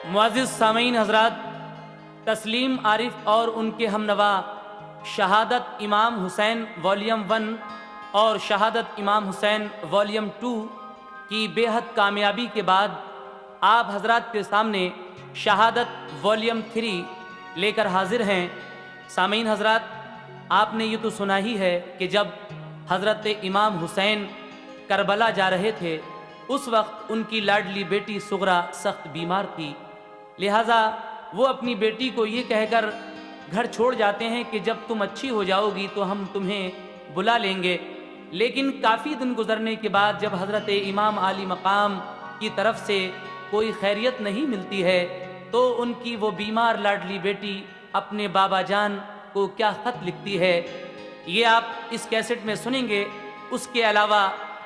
मुअज़्ज़िज़ सामीन हज़रात, तस्लीम आरिफ और उनके हमनवा शहादत इमाम हुसैन वॉल्यूम 1 और शहादत इमाम हुसैन वॉल्यूम 2 की बेहद कामयाबी के बाद आप हज़रात के सामने शहादत वॉल्यूम 3 लेकर हाजिर हैं। सामीन हज़रात, आपने ये तो सुना ही है कि जब हज़रत इमाम हुसैन करबला जा रहे थे उस वक्त उनकी लाडली बेटी सुगरा सख्त बीमार थी। लिहाजा वो अपनी बेटी को ये कहकर घर छोड़ जाते हैं कि जब तुम अच्छी हो जाओगी तो हम तुम्हें बुला लेंगे। लेकिन काफ़ी दिन गुजरने के बाद जब हज़रत इमाम आली मकाम की तरफ से कोई खैरियत नहीं मिलती है तो उनकी वो बीमार लाडली बेटी अपने बाबा जान को क्या ख़त लिखती है, ये आप इस कैसेट में सुनेंगे। उसके अलावा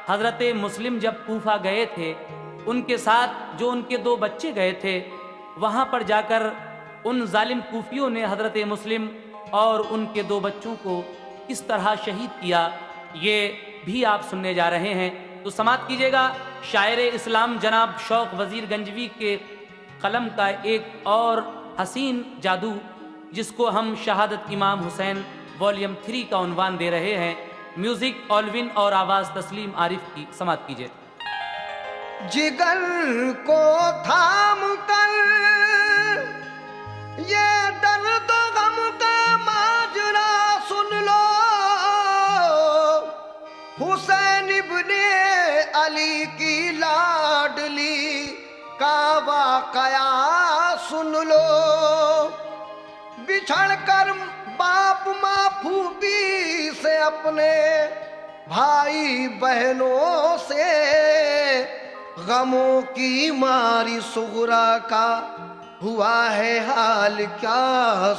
हज़रत मुस्लिम जब कूफा गए थे, उनके साथ जो उनके 2 बच्चे गए थे, वहाँ पर जाकर उन जालिम कूफियों ने हज़रत मुस्लिम और उनके 2 बच्चों को किस तरह शहीद किया, ये भी आप सुनने जा रहे हैं। तो समाअत कीजिएगा शायर इस्लाम जनाब शौक वज़ीर गंजवी के कलम का एक और हसीन जादू, जिसको हम शहादत इमाम हुसैन वॉल्यूम 3 का उन्वान दे रहे हैं। म्यूजिक ऑलविन और आवाज़ तस्लीम आरिफ की। समाअत कीजिए। जिगर को थाम कर ये दर्द गम का माजरा सुन लो, हुसैन इब्ने अली की लाडली का वाकया सुन लो। बिछड़ कर बाप माँ फूफी से अपने भाई बहनों से गमों की मारी सुगरा का हुआ है हाल क्या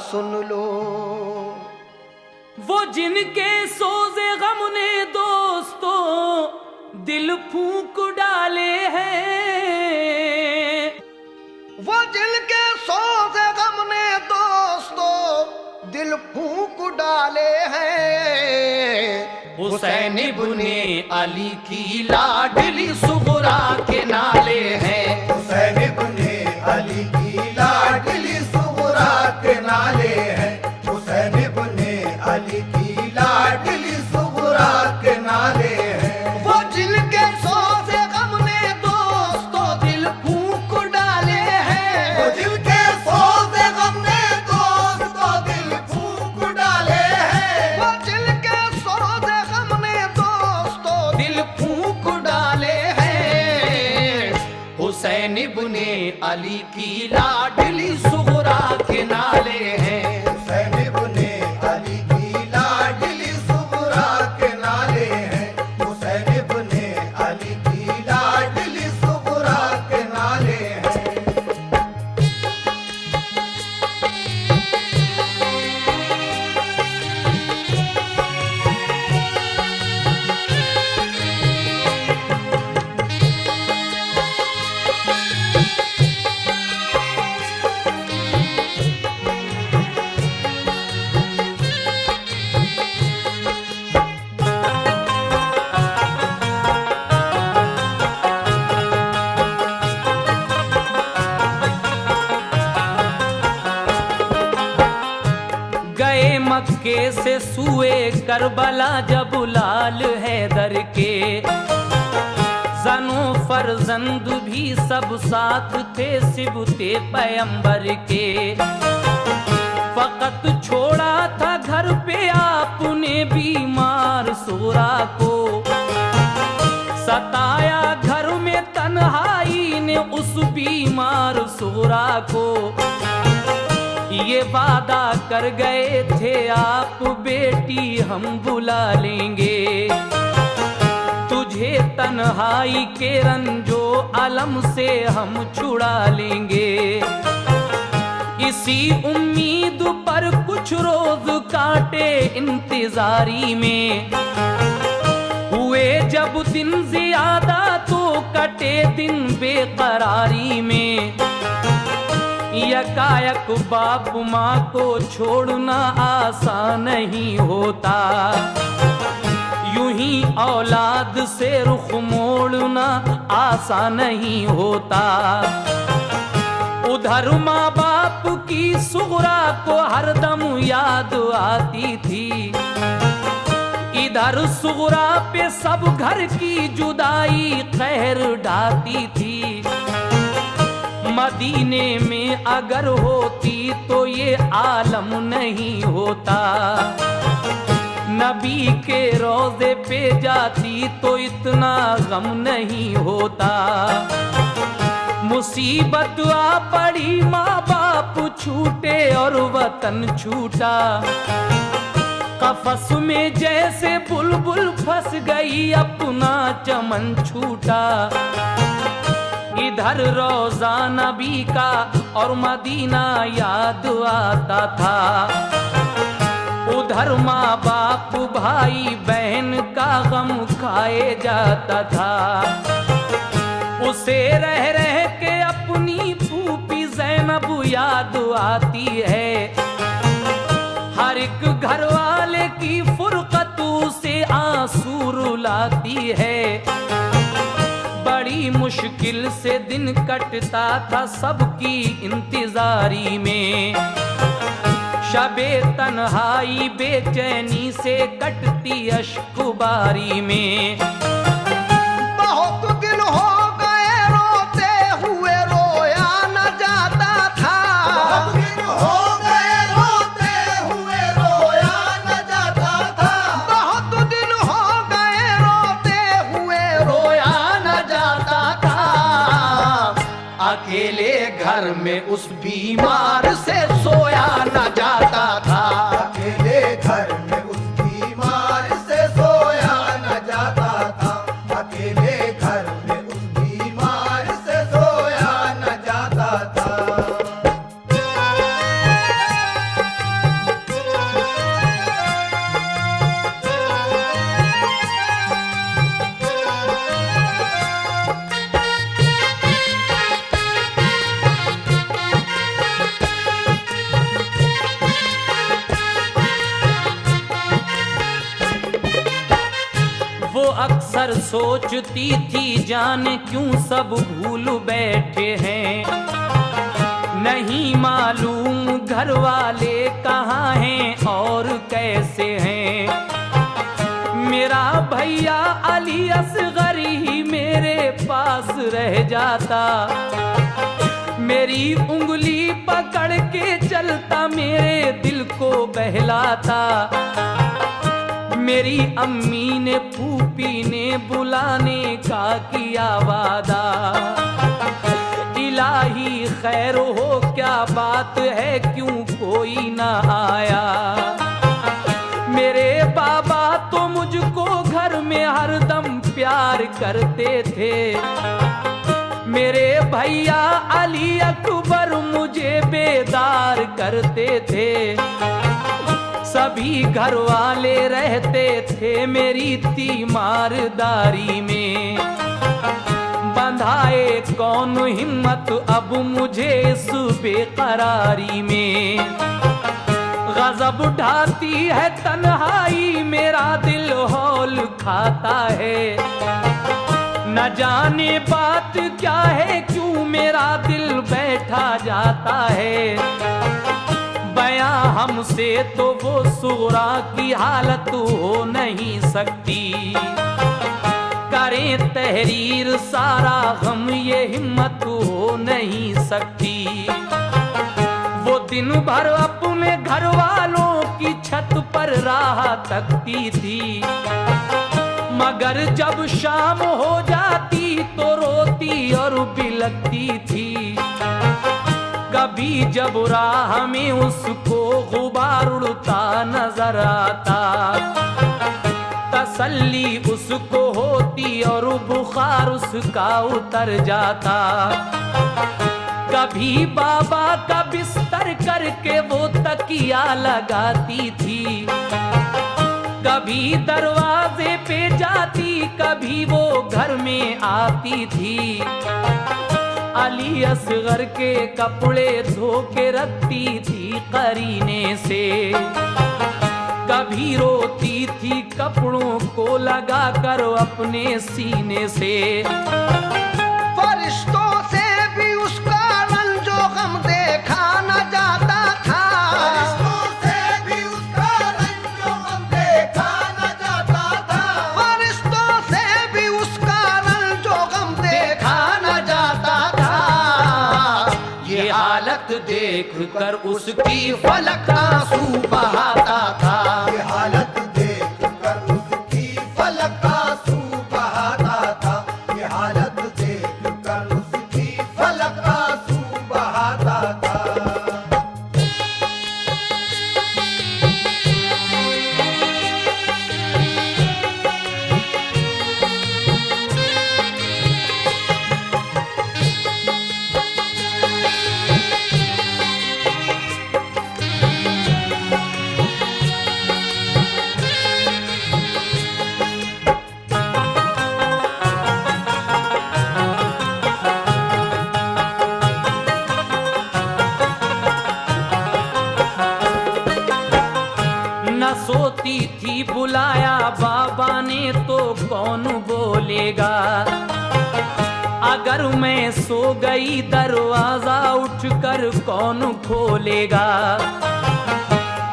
सुन लो। वो जिनके सोज़े गम ने दोस्तों दिल फूंक डाले हैं, वो जिनके सोज़े गम ने दोस्तों दिल फूंक डाले हैं। हुसैन इब्ने अली की लाडली सुगरा के नाले हैं। हुसैन इब्ने अली की लाडली सुगरा के नाले हैं। हुसैन इब्ने अली की लाडली सुगरा के नाले हैं। वो जिनके सोज़े गम ने दोस्तों दिल फूंक डाले हैं। वो जिनके सोज़े गम ने दोस्तों दिल फूंक डाले हैं। वो जिनके सोज़े गम ने दोस्तों दिल फूंक डाले हैं। हुसैन इब्ने अली की लाडली सुगरा के नाले हैं। हुसैन इब्ने अली की लाडली सुगरा के नाले हैं। हुसैन इब्ने अली की लाडली सुगरा के नाले हैं। गए मक्के से सुए करबला जब लाल हैदर के, जनो फरजंद भी सब साथ थे सिबते पैगंबर के। फकत छोड़ा था घर पे आपने बीमार सुगरा को, सताया घर में तन्हाई ने उस बीमार सुगरा को। ये वादा कर गए थे आप बेटी हम बुला लेंगे, तुझे तन्हाई के रंजो अलम से हम छुड़ा लेंगे। इसी उम्मीद पर कुछ रोज काटे इंतजारी में, हुए जब दिन ज्यादा तो कटे दिन बेकरारी में। यकायक बाप माँ को छोड़ना आसान नहीं होता, यूं ही औलाद से रुख मोड़ना आसान नहीं होता। उधर माँ बाप की सुगरा को हरदम याद आती थी, इधर सुगरा पे सब घर की जुदाई कहर ढाती थी। मदीने में अगर होती तो ये आलम नहीं होता, नबी के रोज़े पे जाती तो इतना गम नहीं होता। मुसीबत आ पड़ी, माँ बाप छूटे और वतन छूटा, कफस में जैसे बुलबुल फंस गई अपना चमन छूटा। इधर रोज़ा नबी का और मदीना याद आता था, उधर माँ बाप भाई बहन का गम खाए जाता था। उसे रह रह के अपनी फूफी ज़ैनब याद आती है, हर एक घर वाले की फुरकत से आंसू रुलाती है। बड़ी मुश्किल से दिन कटता था सबकी इंतजारी में, शबे तन्हाई बेचैनी से कटती अश्कबारी में। बहुत दिन हो गए रोते हुए रोया न जाता था, बहुत दिन हो गए रोते हुए रोया न जाता था, बहुत दिन हो गए रोते हुए रोया न जाता था। अकेले घर में उस बीमार से सोया न जाता था, अकेले घर में उस बीमार से सोया न जाता था, अकेले घर में उस बीमार से सोया न जाता था। वो अक्सर सोचती थी जाने क्यों सब भूल बैठे हैं, नहीं मालूम घर वाले कहाँ हैं और कैसे हैं। मेरा भैया अली असगर ही मेरे पास रह जाता, मेरी उंगली पकड़ के चलता मेरे दिल को बहलाता। मेरी अम्मी ने फूफी ने बुलाने का किया वादा, इलाही खैर हो क्या बात है क्यों कोई ना आया। मेरे बाबा तो मुझको घर में हरदम प्यार करते थे, मेरे भैया अली अकबर मुझे बेदार करते थे। सभी घर वाले रहते थे मेरी तीमारदारी में, बंधाए कौन हिम्मत अब मुझे इस बेकरारी में। गजब ढाती है तन्हाई मेरा दिल हौल खाता है, न जाने बात क्या है क्यों मेरा दिल बैठा जाता है। बयां हमसे तो वो सुगरा की हालत हो नहीं सकती, करें तहरीर सारा गम ये हिम्मत हो नहीं सकती। वो दिन भर अपने घर वालों की छत पर राह तकती थी, मगर जब शाम हो जाती तो रोती और बिलकती थी। कभी जब राह में उसको गुबार उड़ता नजर आता, तसल्ली उसको होती और बुखार उसका उतर जाता। कभी बाबा का बिस्तर करके वो तकिया लगाती थी, कभी दरवाजे पे जाती कभी वो घर में आती थी। अली असगर के कपड़े धो के रखती थी करीने से, कभी रोती थी कपड़ों को लगा कर अपने सीने से। फरिश्तों से भी उसका रंजो देख कर उसकी फलक आंसू बहाता था। ये हालत देख कर उसकी फलक आंसू बहाता था। ये हालत देख कर उसकी फलक आंसू बहाता था। न सोती थी बुलाया बाबा ने तो कौन बोलेगा, अगर मैं सो गई दरवाजा उठकर कौन खोलेगा।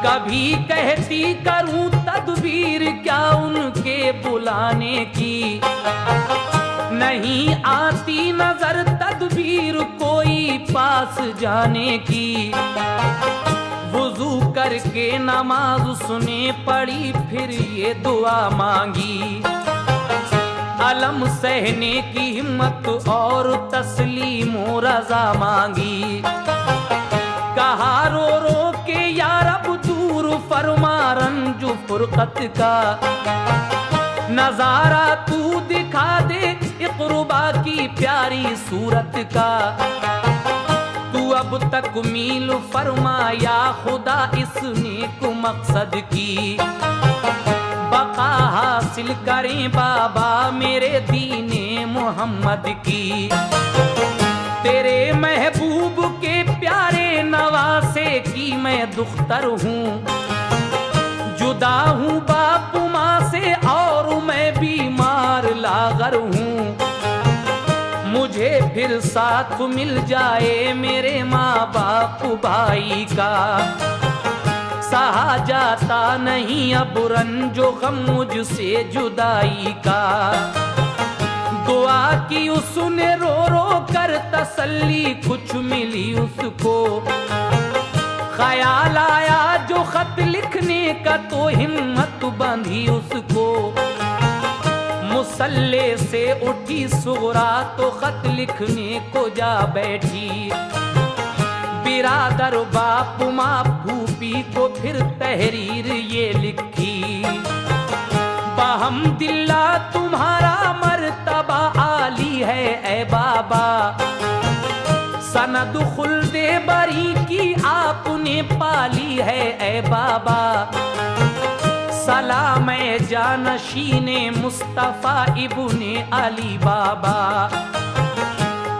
कभी कहती करूं तदबीर क्या उनके बुलाने की, नहीं आती नजर तदबीर कोई पास जाने की। वुजू करके नमाज उसने पढ़ी फिर ये दुआ मांगी, अलम सहने की हिम्मत और तस्लीम व रजा मांगी। कहा रो रो के या रब दूर फरमा रंज फुरकत का, नजारा तू दिखा दे इक़रुबा की प्यारी सूरत का। तू अब तक मील फरमाया खुदा इस नेक मकसद की, बका हासिल करें बाबा मेरे दीने मोहम्मद की। तेरे महबूब के प्यारे नवासे की मैं दुख्तर हूँ, जुदा हूँ बाप माँ से और मैं बीमार लागर हूँ। मुझे फिर साथ मिल जाए मेरे माँ बाप भाई का, सहा जाता नहीं अब रंजो गम मुझसे जुदाई का। दुआ की उसने रो रो कर तसल्ली कुछ मिली उसको, ख्याल आया जो खत लिखने का तो हिम्मत बंधी उसको। मुसल्ले से उठी सुगरा तो खत लिखने को जा बैठी, बिरादर बाप माँ फूफी को फिर तहरीर ये लिखी। बहम्दिल्ला तुम्हारा मर्तबा आली है ए बाबा, सनद खुल्दे बरी की आपने पाली है ए बाबा। सलाम जानशीने मुस्तफा इब्ने अली बाबा,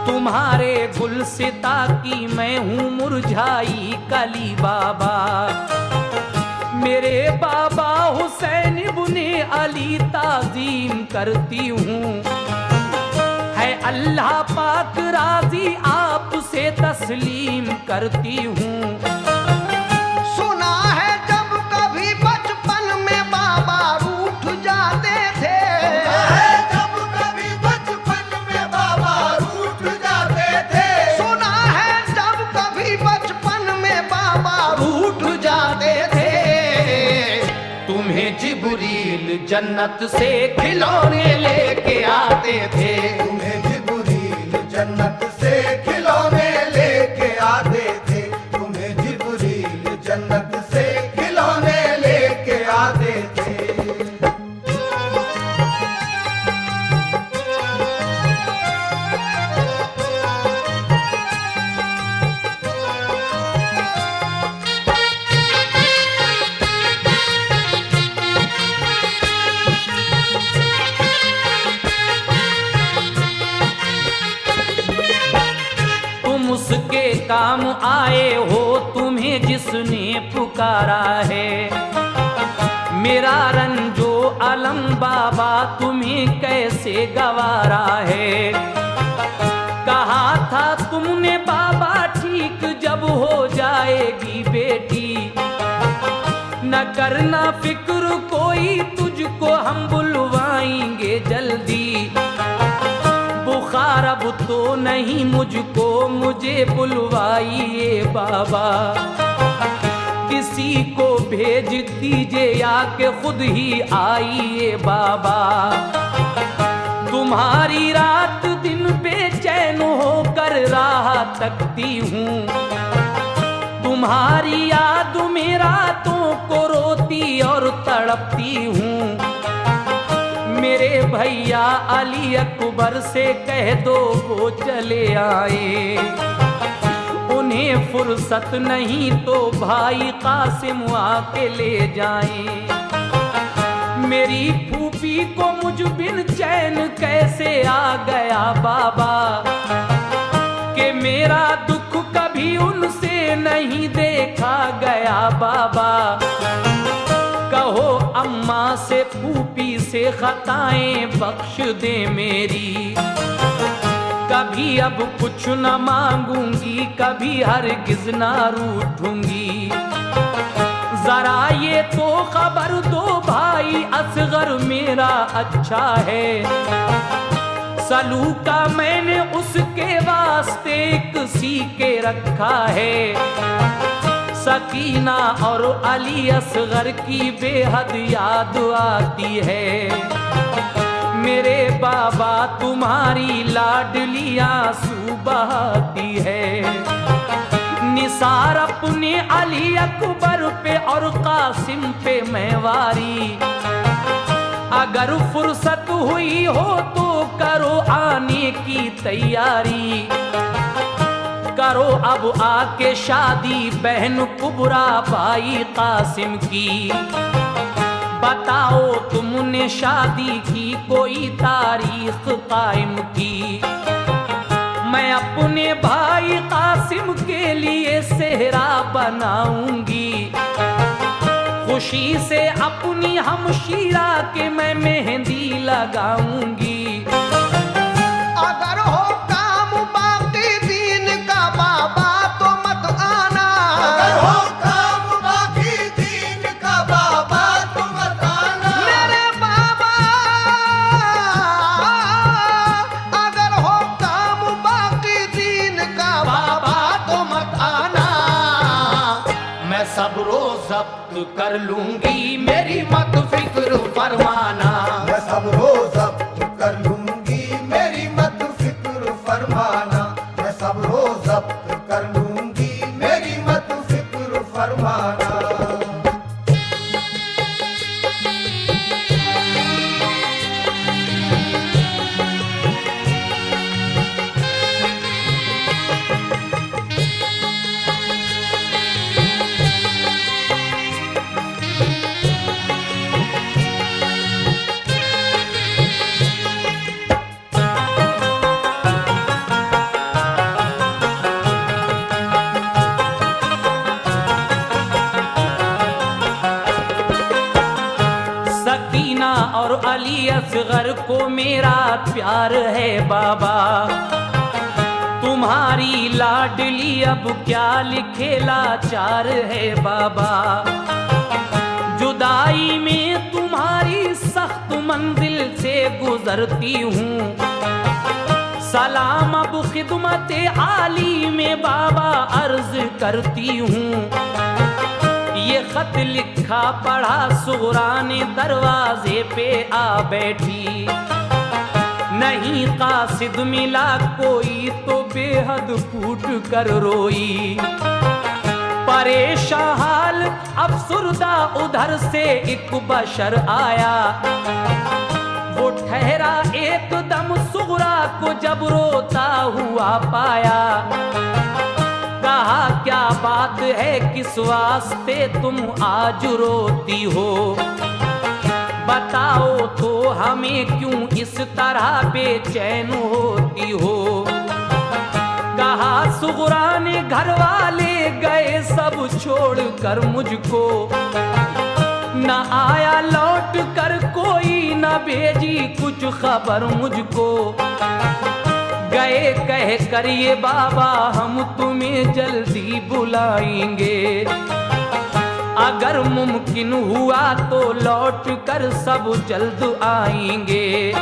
तुम्हारे गुलसिता की मैं हूँ मुरझाई कली बाबा। मेरे बाबा हुसैन इब्ने अली ताजीम करती हूँ, है अल्लाह पाक राजी आपसे तस्लीम करती हूँ। सुना है जब कभी बचपन में बाबा रूठ जाते थे, जब कभी बचपन में बाबा रूठ जाते थे। सुना है जब कभी बचपन में बाबा रूठ जाते थे। तुम्हें जिब्रील जन्नत से खिलौने लेके आते थे, तुम्हें जिब्रील जन्नत से खिलौने लेके आते थे। तुम्हें जिब्रील जन्नत से खिलौने लेके आते थे। तुम उसके काम आए हो तुम्हें जिसने पुकारा है। मेरा रंजो अलम बाबा तुम्हें कैसे गवारा है। कहा था तुमने बाबा ठीक जब हो जाएगी बेटी, न करना फिक्र कोई तुझको हम बुलवाएंगे जल्दी। बुखार अब तो नहीं मुझको, मुझे मुझे बुलवाइए बाबा, किसी को भेज दीजिए या के खुद ही आइए बाबा। तुम्हारी रात दिन बेचैन होकर राह तकती हूँ, तुम्हारी याद में रातों को रोती और तड़पती हूँ। मेरे भैया अली अकबर से कह दो वो चले आए, उन्हें फुर्सत नहीं तो भाई कासिम आके ले जाएं। मेरी फूफी को मुझ बिन चैन कैसे आ गया बाबा, कि मेरा दुख कभी उनसे नहीं देखा गया बाबा। कहो अम्मा से फूफी से खताएं बख्श दे मेरी, कभी अब कुछ न मांगूंगी, कभी हरगिज ना रूठूंगी। जरा ये तो खबर दो भाई असगर मेरा अच्छा है, सलूका मैंने उसके वास्ते एक सी के रखा है। सकीना और अली असगर की बेहद याद आती है, मेरे बाबा तुम्हारी लाडली आंसू बहाती है। निसार अपने अली अकबर पे और कासिम पे मैवारी, अगर फुर्सत हुई हो तो करो आने की तैयारी। करो अब आके शादी बहन कुबरा भाई कासिम की, बताओ तुमने शादी की कोई तारीख कायम की। मैं अपने भाई कासिम के लिए सेहरा बनाऊंगी, खुशी से अपनी हमशीरा के मैं मेहंदी लगाऊंगी। अगर हो काम बाकी दीन का बाबा तो मत आना, अगर हो काम बाकी दीन का बाबा तो मत आना। मेरे बाबा अगर हो काम बाकी दीन का बाबा तो मत आना। मैं सब्रो जब्त कर लूंगी, मेरी मत फिक्र फरमाना। मैं सब रोज जब्त कर लूंगी, मेरी मत फिक्र फरमाना। मैं सब रोज जब्त कर लूंगी, मेरी मत फिक्र फरमाना। सकीना और अली असगर को मेरा प्यार है बाबा, तुम्हारी लाडली अब क्या लिखे लाचार है बाबा। जुदाई में तुम्हारी सख्त मंजिल से गुजरती हूँ, सलाम अब खिदमत आली में बाबा अर्ज करती हूँ। ये खत लिखा पढ़ा सुगरा ने दरवाजे पे आ बैठी, नहीं कासिद मिला कोई तो बेहद फूट कर रोई। परेशान हाल अफसुर्दा उधर से एक बशर आया, वो ठहरा एकदम सुगरा को जब रोता हुआ पाया। कहा क्या बात है किस वास्ते तुम आज रोती हो, बताओ तो हमें क्यों इस तरह बेचैन होती हो। कहा सुगरा ने घर वाले गए सब छोड़ कर मुझको, न आया लौट कर कोई न भेजी कुछ खबर मुझको। गए कह कर ये बाबा हम तुम्हें जल्दी बुलाएंगे, अगर मुमकिन हुआ तो लौट कर सब जल्द आएंगे।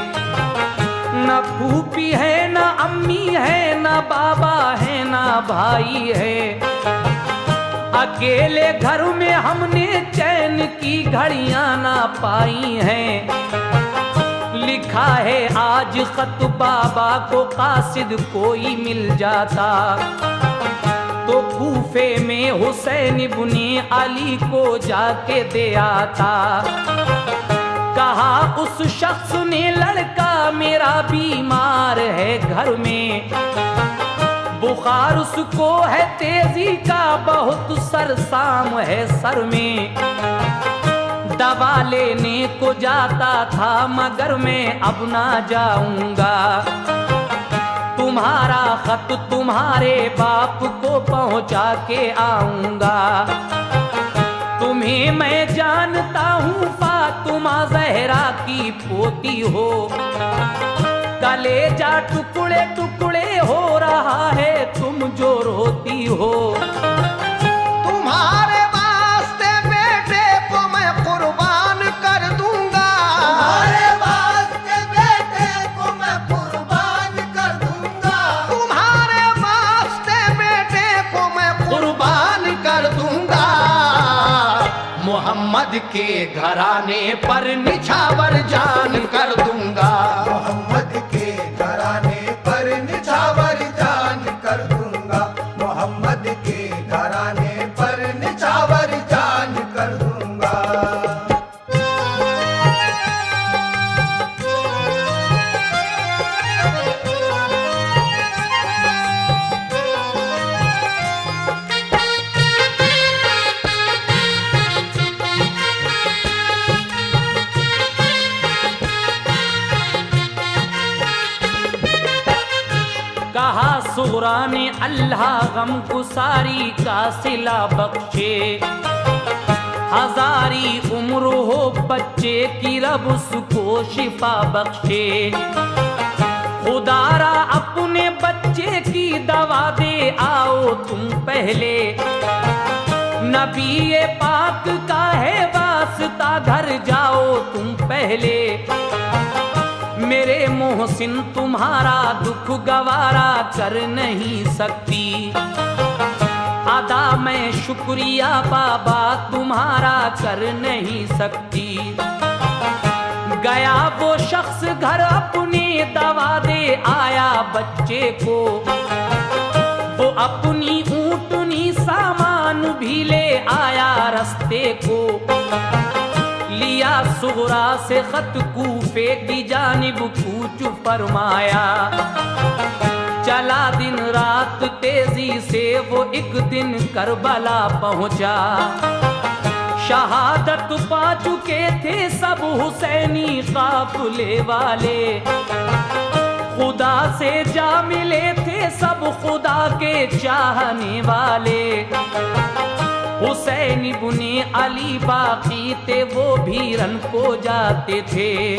न फूफी है न अम्मी है, ना बाबा है, ना भाई है। अकेले घर में हमने चैन की घड़ियां ना पाई हैं। लिखा है आज खत बाबा को, कासिद कोई मिल जाता तो कूफे में हुसैन इब्ने अली को जाके दे आता। कहा उस शख्स ने, लड़का मेरा बीमार है घर में, बुखार उसको है तेजी का, बहुत सरसाम है सर में। दवा लेने को जाता था मगर मैं अब ना जाऊंगा, तुम्हारा खत तुम्हारे बाप को पहुंचा के आऊंगा। तुम्हें मैं जानता हूँ फातिमा ज़हरा की पोती हो, कलेजा टुकड़े टुकड़े हो रहा है तुम जो रोती हो। तुम्हारे वास्ते बेटे को मैं कुर्बान कर दूंगा, तुम्हारे वास्ते बेटे को मैं कुर्बान कर दूंगा, तुम्हारे वास्ते बेटे को मैं कुर्बान कर दूंगा। मोहम्मद के घराने पर निछावर जान कर दूंगा, मोहम्मद के घराने पर निछावर जान कर दूंगा, मोहम्मद के घराने पर निछावर जान कर दूंगा। कहा सुगरा ने अल्लाह गम गुसारी का सिला बख्शे, हजारी उम्र हो बच्चे की रब उसको शिफा बख्शे। खुदारा अपने बच्चे की दवा दे आओ तुम पहले, नबी पाक का है वास्ता घर जाओ तुम पहले। मेरे मोहसिन तुम्हारा दुख गवारा कर नहीं सकती, अदा मैं शुक्रिया बाबा तुम्हारा कर नहीं सकती। गया वो शख्स घर अपने दवा दे आया बच्चे को, वो अपनी ऊँटनी सामान भी ले आया रस्ते को। लिया सुगरा से खत कूफे की जानिब कूच फरमाया, चला दिन रात तेजी से वो एक दिन करबला पहुंचा। शहादत पा चुके थे सब हुसैनी काफिले वाले, खुदा से जा मिले थे सब खुदा के चाहने वाले। हुसैन इब्ने अली बाकी थे वो भी रन को जाते थे,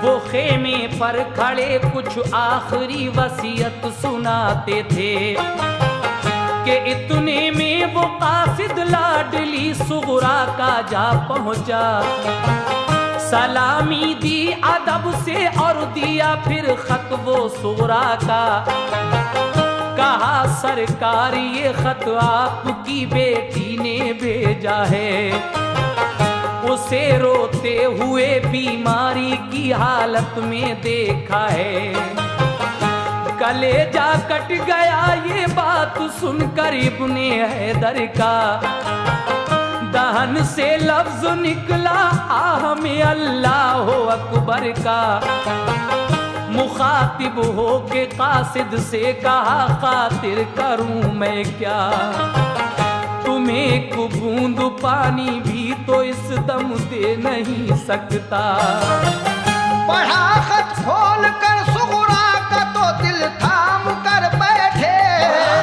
वो खेमे पर खड़े कुछ आखिरी वसीयत सुनाते थे कि इतने में वो कासिद लाडली सुगरा का जा पहुंचा। सलामी दी अदब से और दिया फिर खत वो सुगरा का, कहा सरकार ये खत आपकी बेटी ने भेजा है, उसे रोते हुए बीमारी की हालत में देखा है। कलेजा कट गया ये बात सुनकर इब्ने हैदर का, दहन से लफ्ज निकला आह में अल्लाह अकबर का। मुखातिब हो के कासिद से कहा खातिर करूं मैं क्या, तुम्हें एक बूंद पानी भी तो इस दम दे नहीं सकता। पढ़ा खत खोल कर सुगरा का तो दिल थाम कर बैठे,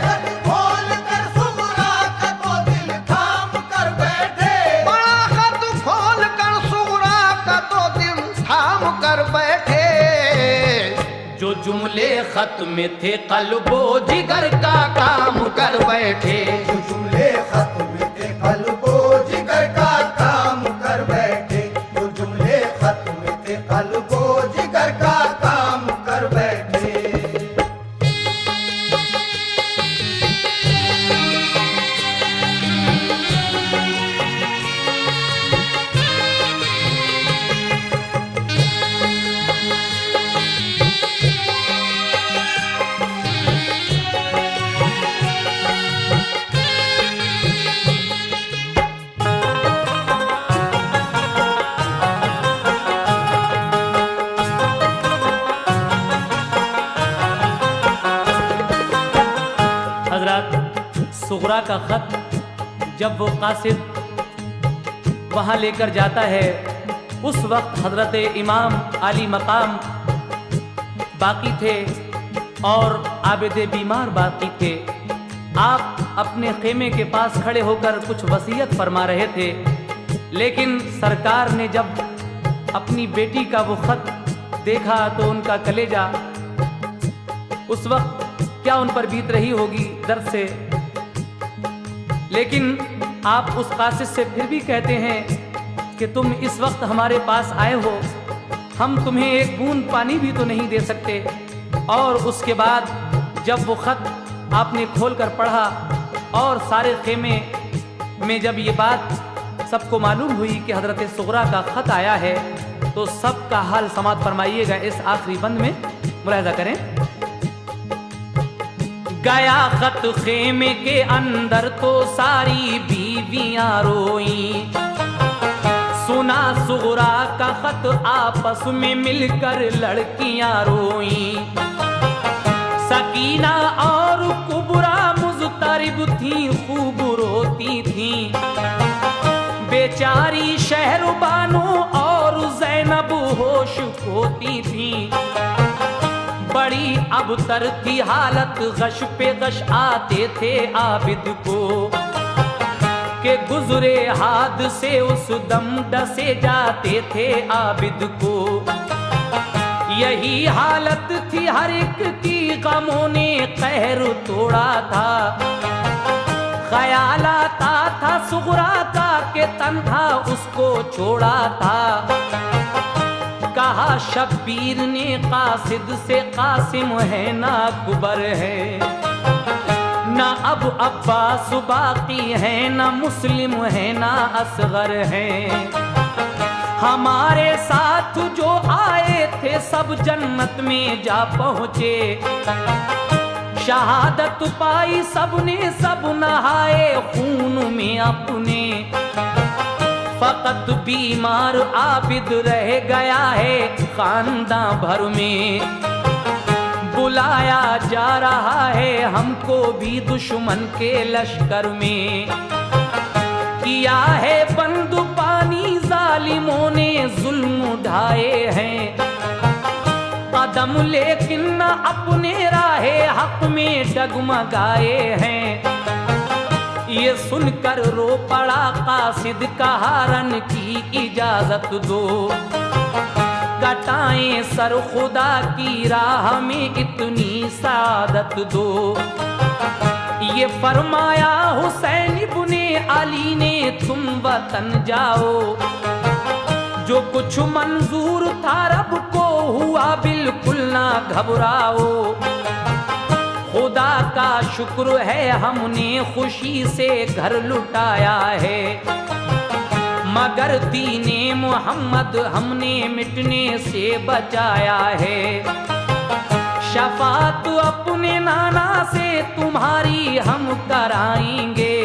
खत खोल कर सुगरा का तो दिल थाम कर बैठे, बड़ा खत खोल कर सुगरा का तो दिल थाम कर बैठे। जो जुमले खत में थे कल्बो जिगर का काम कर बैठे, जो जुमले खत में थे कल्बो जिगर का काम कर बैठे, जो जुमले खत में थे कल्बो जिगर का काम कर बैठे। सुगरा का खत जब वो कासिद वहाँ लेकर जाता है, उस वक्त हजरत इमाम आली मकाम बाकी थे और आबिद बीमार बाकी थे। आप अपने खेमे के पास खड़े होकर कुछ वसीयत फरमा रहे थे, लेकिन सरकार ने जब अपनी बेटी का वो खत देखा तो उनका कलेजा, उस वक्त क्या उन पर बीत रही होगी दर्द से। लेकिन आप उस कासिद से फिर भी कहते हैं कि तुम इस वक्त हमारे पास आए हो, हम तुम्हें एक बूंद पानी भी तो नहीं दे सकते। और उसके बाद जब वो खत आपने खोलकर पढ़ा और सारे खेमे में जब ये बात सबको मालूम हुई कि हजरत सुगरा का खत आया है, तो सबका हाल समात फरमाइएगा इस आखिरी बंद में, मुलाहिजा करें। गया खत खेमे के अंदर तो सारी बीवियां रोई, सुना सुगरा का खत आपस में मिलकर लड़कियां रोई। सकीना और कुबरा मुज़तरिब थी, खूब रोती थी। बेचारी शहरबानो और ज़ैनब होश खोती थी। बड़ी अबतर थी हालत, गश पे गश आते थे आबिद को, के गुजरे हाथ से उस दम डसे जाते थे आबिद को। यही हालत थी हर एक की, गमों ने कहर तोड़ा था। ख्याल आता था सुगरा का के तन्हा उसको छोड़ा था। कहा शब्बीर ने कासिद से, कासिम है ना कुबर है, ना अब अब्बास बाकी है, ना मुस्लिम है, ना असगर है। हमारे साथ जो आए थे सब जन्नत में जा पहुँचे। शहादत पाई सबने, सब नहाए खून में अपने। फकत बीमार आबिद रह गया है खानदां भर में। बुलाया जा रहा है हमको भी दुश्मन के लश्कर में। किया है बंद पानी जालिमों ने, जुल्म उठाए हैं कदम, लेकिन न अपने राहे हक में डगमगाए हैं। ये सुनकर रो पड़ा कासिद, कहा रन की इजाजत दो। कटाएं सर खुदा की राह में इतनी सादत दो। ये फरमाया हुसैन इब्ने अली ने, तुम वतन जाओ। जो कुछ मंजूर था रब को हुआ बिल्कुल ना घबराओ। खुदा का शुक्र है हमने खुशी से घर लुटाया है। मगर दीने मोहम्मद हमने मिटने से बचाया है। शफात अपने नाना से तुम्हारी हम कराएंगे।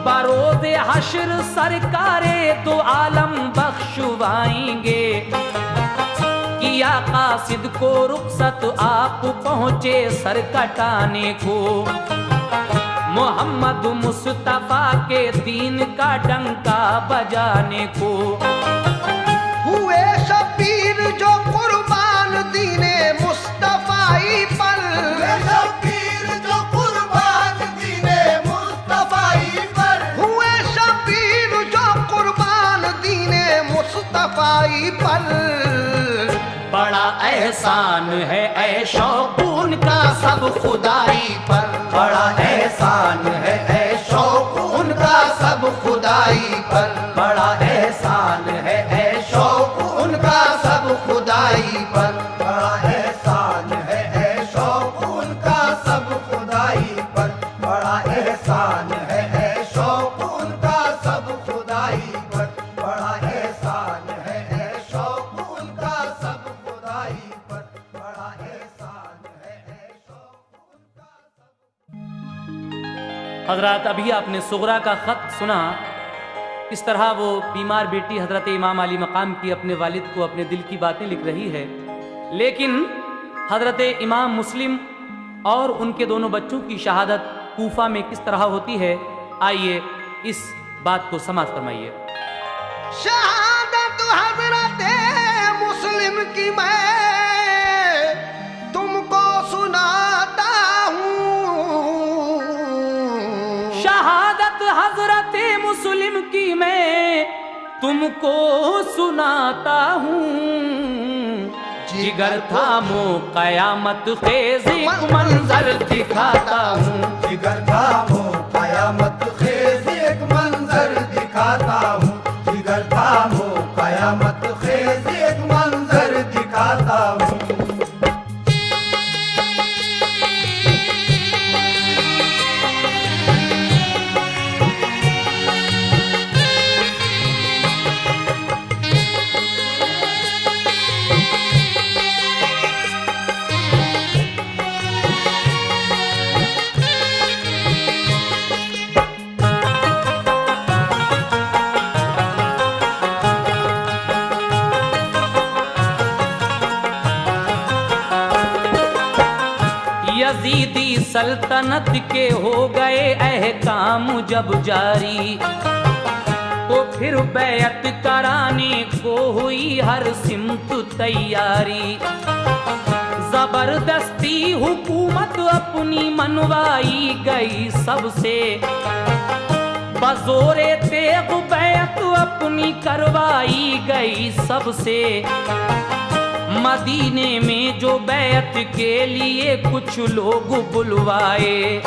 बरोज़े हश्र सरकारे दो आलम बख्शवाएंगे। किया कासिद को रुखसत आप पहुँचे सर कटाने को। मोहम्मद मुस्तफा के दीन का डंका बजाने को। हुए शबीर जो कुर्बान दीने मुस्तफाई पर। शबीर जो कुर्बान दीने मुस्तफाई पर। हुए शबीर जो कुर्बान दीने मुस्तफाई पर। बड़ा एहसान है ऐ शौक उनका सब खुदाई पर। बड़ा एहसान है ऐ शौक उनका सब खुदाई पर। बड़ा एहसान है ऐ शौक उनका सब खुदाई पर। बड़ा एहसान है ऐ शौक उनका सब खुदाई पर। बड़ा एहसान है ऐ शौक उनका सब खुदाई पर। बड़ा एहसान है ऐ शौक उनका सब खुदाई पर। बड़ा एहसान है ऐ शौक उनका सब। हजरत अभी आपने सुगरा का खत सुना। इस तरह वो बीमार बेटी हजरत इमाम अली मकाम की अपने वालिद को अपने दिल की बातें लिख रही है। लेकिन हजरत इमाम मुस्लिम और उनके दोनों बच्चों की शहादत कूफा में किस तरह होती है, आइए इस बात को समाप्त फरमाइए। शहादत हजरत मुस्लिम की मैं तुमको सुनाता हूँ। शहादत हजरत मुस्लिम की मैं तुमको सुनाता हूँ। जिगर थामो कयामत खेज एक मंजर दिखाता हूँ। जिगर थामो कयामत खेज एक मंजर दिखाता हूँ। जिगर थामो कयामत खेज एक मंजर दिखाता हूँ। यजीदी सल्तनत के हो गए अहकाम जब जारी, तो फिर बैत कराने को हुई हर सिमत तैयारी। जबरदस्ती हुकूमत अपनी मनवाई गई सबसे, बजोरे तेग बैत अपनी करवाई गई सबसे। मदीने में जो बैत के लिए कुछ लोग बुलवाए,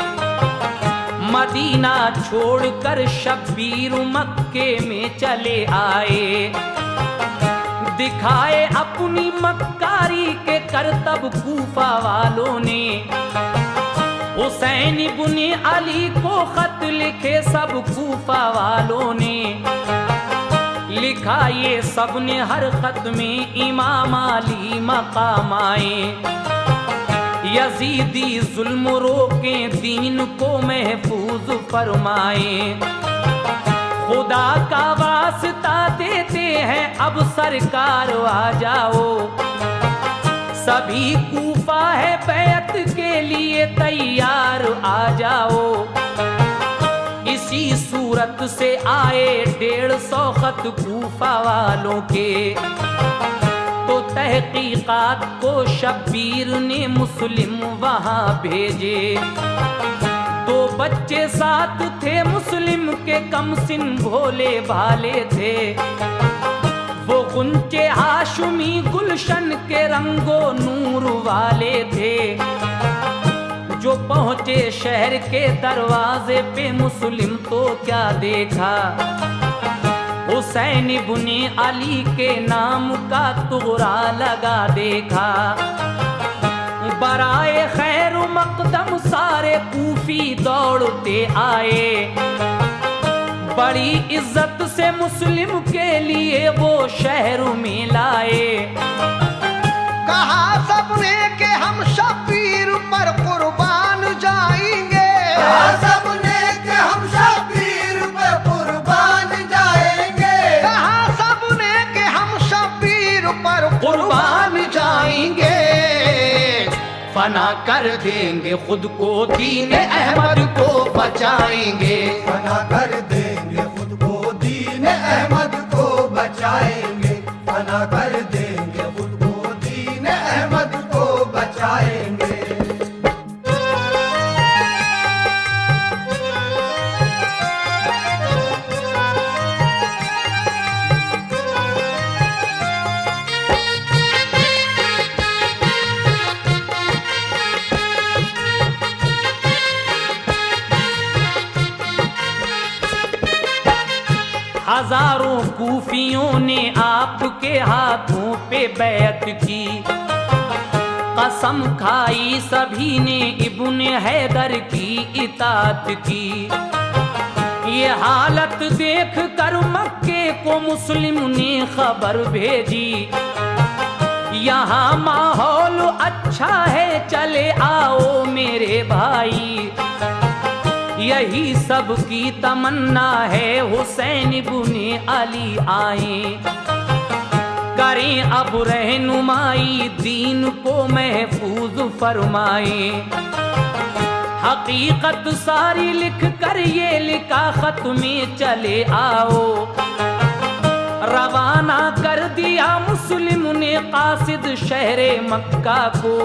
मदीना छोड़कर शब्बीर मक्के में चले आए। दिखाए अपनी मक्कारी के करतब कूफा वालों ने, हुसैन इब्ने अली को खत लिखे सब कूफा वालों ने। लिखा ये सब ने हर खत में इमाम अली मकाम आए। यजीदी जुल्म रोके दीन को महफूज फरमाए। खुदा का वास्ता देते हैं अब सरकार आ जाओ। सभी कूफा है बैत के लिए तैयार आ जाओ। इसी सूरत से आए 150 खत कूफा वालों के, तो तहकीकात को शब्बीर ने मुस्लिम वहां भेजे। 2 बच्चे साथ थे मुस्लिम के, कम सिन भोले भाले थे। वो गुंचे हाशमी गुलशन के रंगो नूर वाले थे। जो पहुंचे शहर के दरवाजे पे मुस्लिम तो क्या देखा, हुसैन इब्ने अली के नाम का तुगरा लगा देखा। बराए खैर मकदम सारे कूफी दौड़ते आए। बड़ी इज्जत से मुस्लिम के लिए वो शहर में लाए। कहा सबने कि हम शब्बीर पर कुर्बान जाएंगे। कहा सबने कि हम शब्बीर पर कुर्बान जाएंगे। कहा सबने कि हम शब्बीर पर कुर्बान जाएंगे। फना कर देंगे खुद को, दीन अहमद को बचाएंगे। फना कर देंगे खुद को, दीन अहमद को बचाएंगे। फना कर देंगे खुद को, दीन अहमद को बचाएंगे। हजारों कूफियों ने आपके हाथों पे बैत की। कसम खाई सभी ने इब्ने हैदर की इताअत की। ये हालत देख कर मक्के को मुस्लिम ने खबर भेजी। यहाँ माहौल अच्छा है, चले आओ मेरे भाई। यही सब की तमन्ना है, हुसैन इब्ने अली आए। करें अब रहनुमाई, दीन को महफूज फरमाए। हकीकत सारी लिख कर ये लिखा खत में चले आओ। रवाना कर दिया मुस्लिम ने कासिद शहरे मक्का को।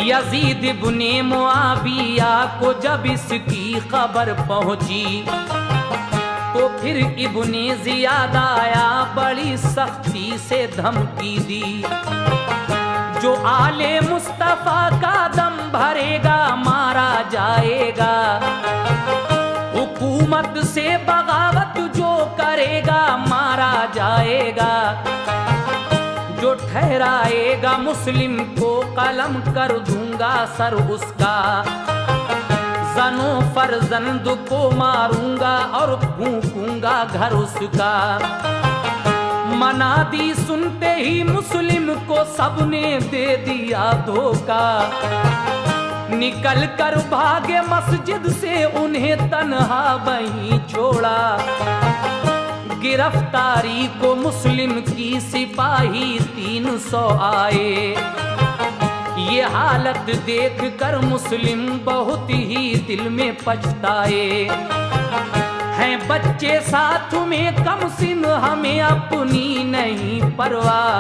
यजीद इब्ने मुआविया को जब इसकी खबर पहुंची तो फिर इब्ने जियाद आया, बड़ी सख्ती से धमकी दी। जो आले मुस्तफा का दम भरेगा मारा जाएगा। हुकूमत से बगावत जो करेगा मारा जाएगा। जो ठहराएगा मुस्लिम को कलम कर दूंगा सर उसका। जनो फर्जंद को मारूंगा और फूंकूंगा घर उसका। मनादी सुनते ही मुस्लिम को सबने दे दिया धोखा। निकल कर भागे मस्जिद से उन्हें तन्हा वहीं छोड़ा। गिरफ्तारी को मुस्लिम की सिपाही 300 आए। ये हालत देख कर मुस्लिम बहुत ही दिल में पछताए। हैं बच्चे साथ में कम सिन हमें अपनी नहीं परवाह।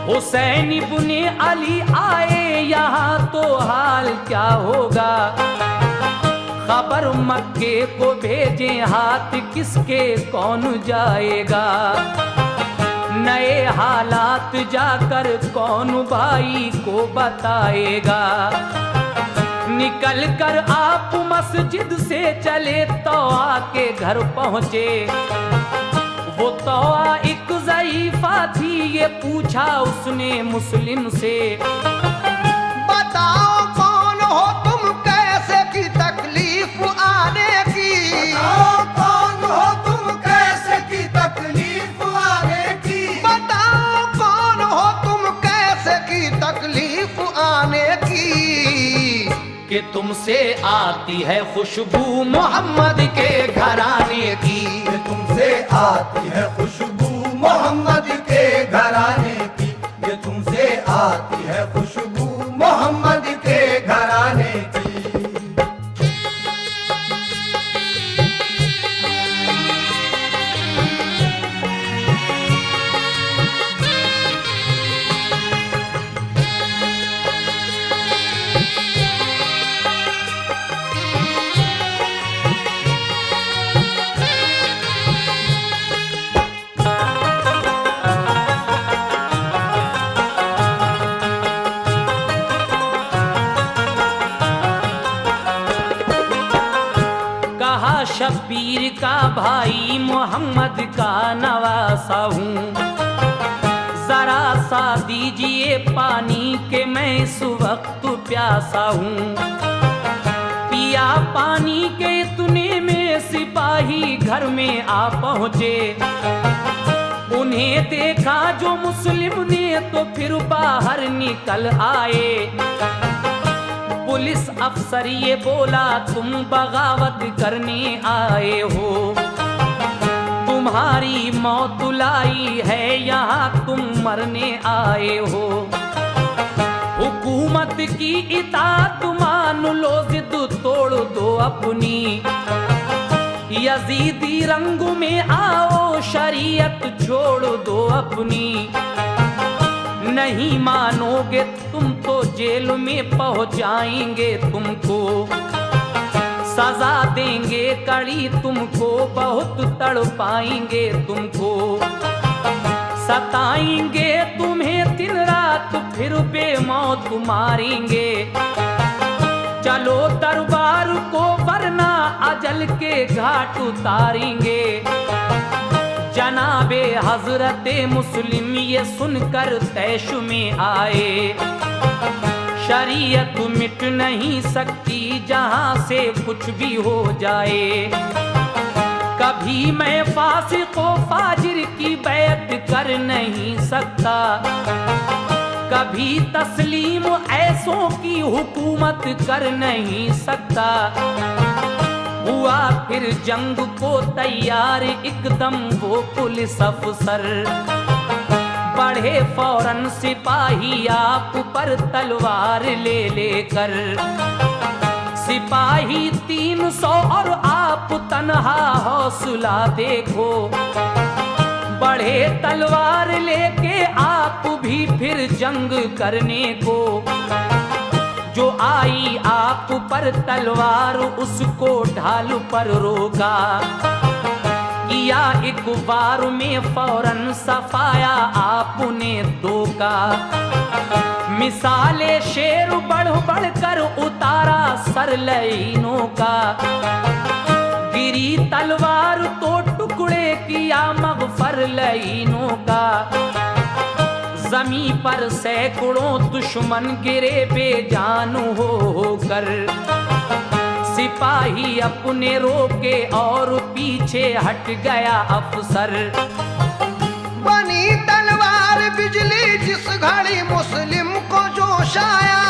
हुसैन इब्ने अली आए यहाँ तो हाल क्या होगा। खबर मक्के को भेजे हाथ किसके कौन जाएगा। नए हालात जाकर कौन भाई को बताएगा। निकल कर आप मस्जिद से चले तो आके घर पहुंचे। वो तो एक ज़ईफ़ा थी, ये पूछा उसने मुस्लिम से। बताओ कौन हो तुम, कैसे की तकलीफ आने की। बताओ कौन हो तुम, कैसे की तकलीफ आने की। बताओ कौन हो तुम, कैसे की तकलीफ आने की। कि तुमसे आती है खुशबू मोहम्मद के घराने की। कि तुमसे आती है खुशबू मोहम्मद के घराने की। ये तुमसे आती है खुशबू मोहम्मद के घराने की। शब्बीर का भाई मोहम्मद का नवासा हूँ। जरा सा दीजिए पानी के मैं इस वक्त प्यासा हूँ। पिया पानी के इतने में सिपाही घर में आ पहुँचे। उन्हें देखा जो मुस्लिम ने तो फिर बाहर निकल आए। पुलिस अफसर ये बोला तुम बगावत करने आए हो। तुम्हारी मौत लाई है यहाँ तुम मरने आए हो। हुकूमत की इताअत मान लो जिद तोड़ दो अपनी। यजीदी रंग में आओ शरीयत छोड़ दो अपनी। नहीं मानोगे तुम तो जेल में पहुंचाएंगे तुमको। सजा देंगे कड़ी तुमको, बहुत तड़पाएंगे तुमको। सताएंगे तुम्हें दिन रात फिर बेमौत मारेंगे। चलो दरबार को वरना अजल के घाट उतारेंगे। जनाबे हजरते मुस्लिम ये सुनकर तैश में आए। शरीयत मिट नहीं सकती जहां से कुछ भी हो जाए। कभी मैं फासिक व फाजिर की बैत कर नहीं सकता। कभी तस्लीम ऐसों की हुकूमत कर नहीं सकता। हुआ फिर जंग को तैयार एकदम वो पुलिस अफसर। बढ़े फौरन सिपाही आप पर तलवार ले लेकर। सिपाही 300 और आप तन्हा, हौसला देखो। बढ़े तलवार लेके आप भी फिर जंग करने को। जो आई आप पर तलवार उसको ढाल पर रोका। किया एक बार में फौरन सफाया आपने दो का। मिसाले शेर बढ़ बढ़ कर उतारा सर लईनों का। गिरी तलवार तो टुकड़े किया मगफर लईनों का। जमी पर सैकड़ों दुश्मन गिरे बेजान होकर। सिपाही अपने रोके और पीछे हट गया अफसर। बनी तलवार बिजली जिस घड़ी मुस्लिम को जोश आया।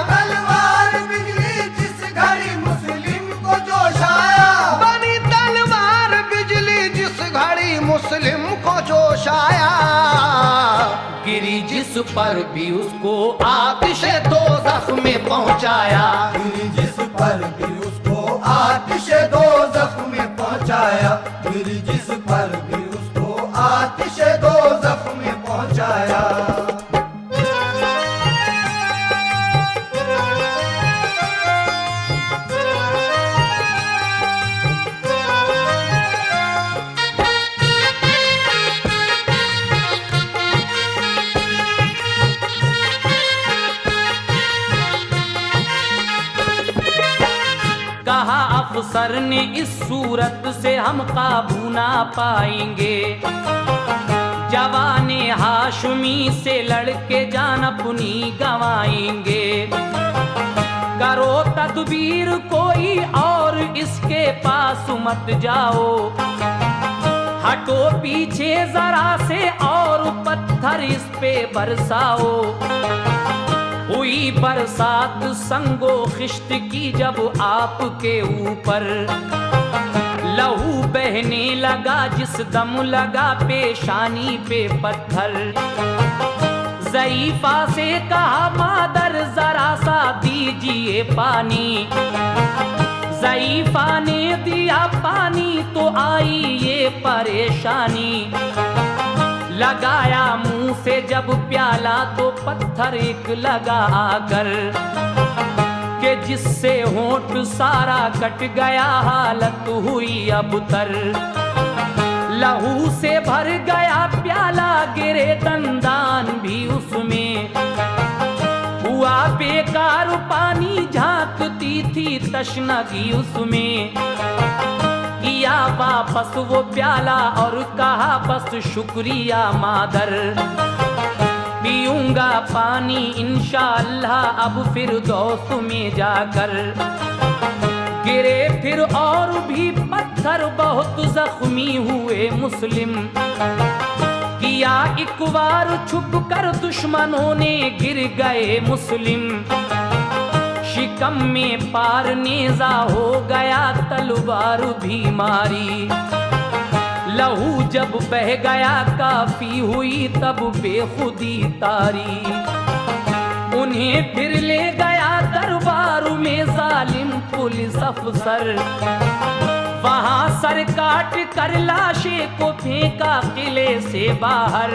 तलवार बिजली जिस घड़ी मुस्लिम को जोश आया। बनी तलवार बिजली जिस घड़ी मुस्लिम को जोश आया। गिरी जिस पर भी उसको आतिश दोज़ख में पहुंचाया। गिरी जिस पर भी उसको आतिश दोज़ख में पहुंचाया। गिरी जिस पर भी उसको आतिश दोज़ख में पहुंचाया। कहा अफसर ने इस सूरत से हम काबू ना पाएंगे। जवाने हाशमी से लड़के जान अपनी गवाएंगे। करो तदबीर कोई और इसके पास मत जाओ। हटो पीछे जरा से और पत्थर इस पे बरसाओ। हुई बरसात संगो खिश्त की जब आपके ऊपर। लहू बहने लगा जिस दम लगा पेशानी पे पत्थर। ज़ईफ़ा से कहा मादर जरा सा दीजिए पानी। ज़ईफ़ा ने दिया पानी तो आई ये परेशानी। लगाया मुंह से जब प्याला तो पत्थर एक लगा आकर। के जिससे होंठ सारा कट गया हालत हुई अबतर। लहू से भर गया प्याला गिरे दंदान भी उसमें। हुआ बेकार पानी झांकती थी तशनगी उसमें। किया वापस वो प्याला और कहा बस शुक्रिया मादर। पीऊंगा पानी इंशाअल्लाह अब फिर दोस्त में जाकर। गिरे फिर और भी पत्थर बहुत जख्मी हुए मुस्लिम। किया एक बार छुप कर दुश्मनों ने गिर गए मुस्लिम। शिकम में पार नेजा हो गया तलवार भी मारी। लहू जब बह गया काफी हुई तब बेखुदी तारी। उन्हें फिर ले गया दरबार में जालिम पुलिस अफसर। वहां सर काट कर लाशे को फेंका किले से बाहर।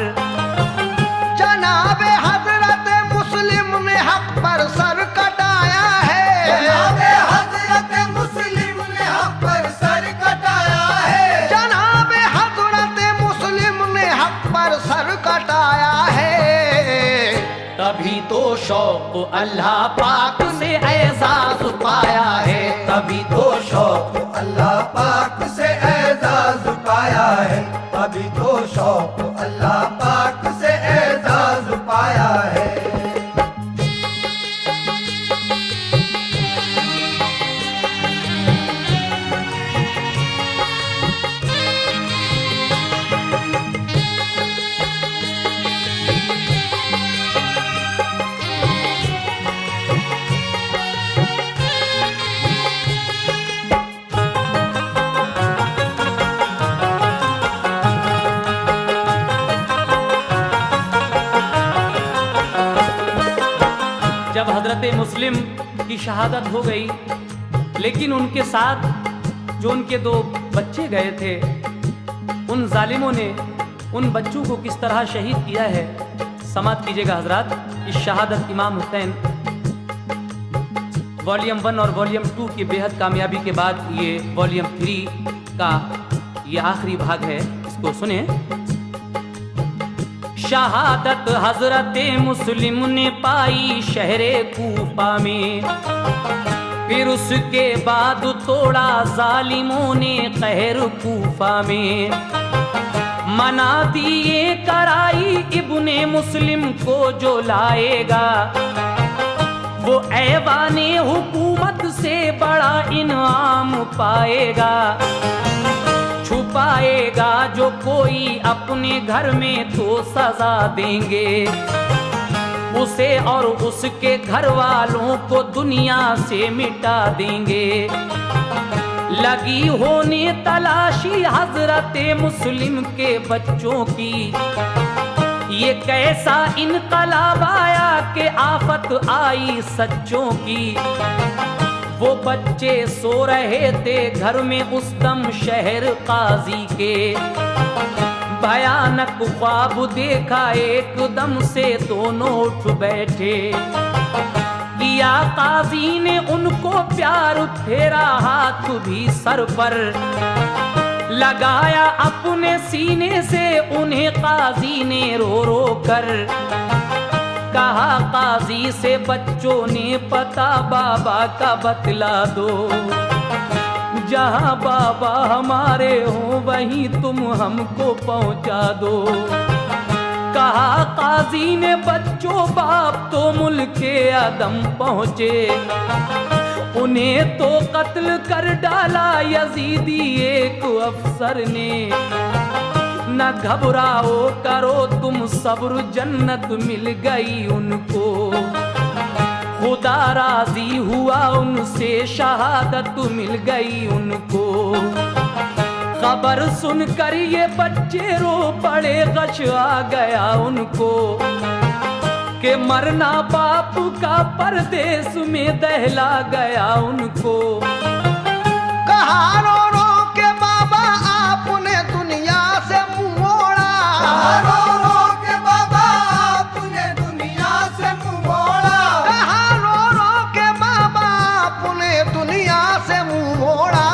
जनाबे हजरत मुस्लिम ने हक पर सर कटाया है। जनाबे हजरत मुस्लिम ने हक पर सर कटाया है। जनाबे हजरत मुस्लिम ने हक पर सर कटाया है। तभी तो शौक अल्लाह पाक से एजाज पाया है। तभी तो शौक अल्लाह पाक से एजाज पाया है। तभी तो शौक अल्लाह पाक से एजाज पाया है। जब हजरत मुस्लिम की शहादत हो गई, लेकिन उनके साथ जो उनके 2 बच्चे गए थे, उन जालिमों ने उन बच्चों को किस तरह शहीद किया है, समाप्त कीजिएगा हजरात। इस शहादत इमाम हुसैन वॉल्यूम 1 और वॉल्यूम 2 की बेहद कामयाबी के बाद ये वॉल्यूम 3 का ये आखिरी भाग है, इसको सुने। शहादत हजरत मुस्लिम ने पाई शहरे कूफा में, फिर उसके बाद तोड़ा जालिमों ने कहर कूफा में। मना दिए कराई इब्ने मुस्लिम को जो लाएगा, वो ऐवाने हुकूमत से बड़ा इनाम पाएगा। छुपाएगा जो कोई अपने घर में तो सजा देंगे उसे, और उसके घर वालों को दुनिया से मिटा देंगे। लगी होने तलाशी हजरत मुस्लिम के बच्चों की, ये कैसा इनकलाब आया कि आफत आई सच्चों की। वो बच्चे सो रहे थे घर में उस दम शहर काजी के, भयानक ख्वाब देखा एकदम से दोनों उठ बैठे। किया काजी ने उनको प्यार, फेरा हाथ भी सर पर, लगाया अपने सीने से उन्हें काजी ने रो रो कर। कहा काजी से बच्चों ने पता बाबा का बतला दो, जहाँ बाबा हमारे हो वहीं तुम हमको पहुँचा दो। कहा काजी ने बच्चों बाप तो मुल्के आदम पहुँचे, उन्हें तो कत्ल कर डाला यजीदी एक अफसर ने। न घबराओ करो तुम सब्र, जन्नत मिल गई उनको। खुदा राजी हुआ उनसे, शहादत मिल गई उनको। खबर सुनकर ये बच्चे रो पड़े, गश आ गया उनको कि मरना बाप का परदेश में दहला गया उनको। कहा रो रो के बाबा आपने दुनिया से मुंह मोड़ा। कहा रो रो के बाबा आपने दुनिया से मुंह मोड़ा। कहा रो रो के बाबा आपने दुनिया से मुंह मोड़ा।